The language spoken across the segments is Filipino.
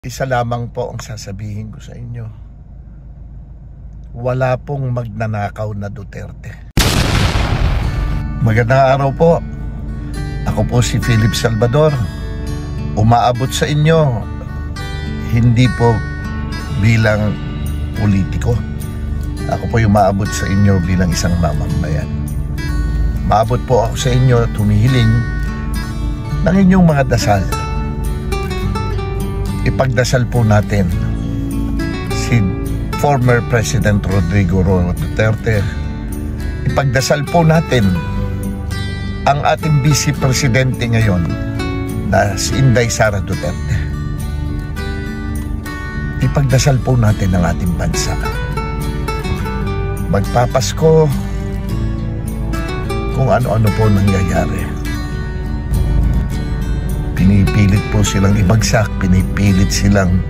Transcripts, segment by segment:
Isa lamang po ang sasabihin ko sa inyo. Wala pong magnanakaw na Duterte. Magandang araw po. Ako po si Philip Salvador. Umaabot sa inyo, hindi po bilang politiko. Ako po yung umaabot sa inyo bilang isang mamamayan. Maabot po ako sa inyo at humihiling ng inyong mga dasal. Ipagdasal po natin si former President Rodrigo Roa Duterte. Ipagdasal po natin ang ating Vice Presidente ngayon na si Inday Sara Duterte. Ipagdasal po natin ang ating bansa. Magpapasko kung ano-ano po nangyayari. Pinipilit po silang ibagsak, pinipilit silang...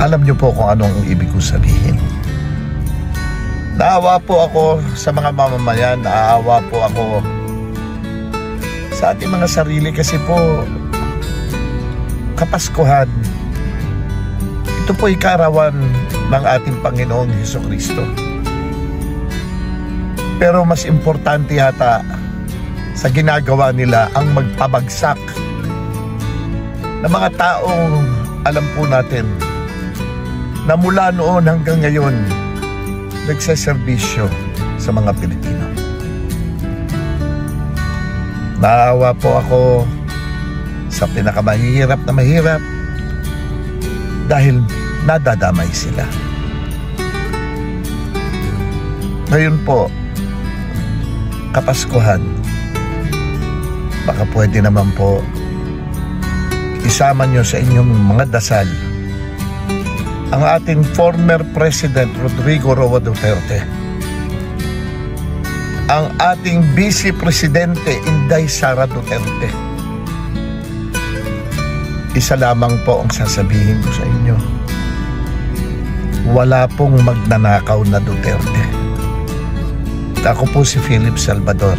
Alam niyo po kung anong ibig ko sabihin. Naawa po ako sa mga mamamayan, naawa po ako sa ating mga sarili kasi po Kapaskuhan, ito po ay kaarawan ng ating Panginoong Hesukristo. Pero mas importante yata sa ginagawa nila ang magpabagsak ng mga taong alam po natin na mula noon hanggang ngayon nagseserbisyo sa mga Pilipino. Naawa po ako sa pinakamahirap na mahirap dahil nadadamay sila. Ngayon po, Kapaskuhan, baka pwede naman po isama nyo sa inyong mga dasal ang ating former President Rodrigo Roa Duterte, ang ating Vice Presidente Inday Sara Duterte. Isa lamang po ang sasabihin ko sa inyo. Wala pong magnanakaw na Duterte. Ako po si Philip Salvador.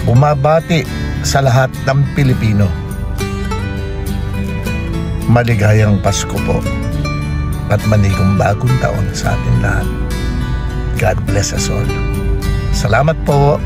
Bumabati sa lahat ng Pilipino. Maligayang Pasko po at manigong bagong taon sa ating lahat. God bless us all. Salamat po.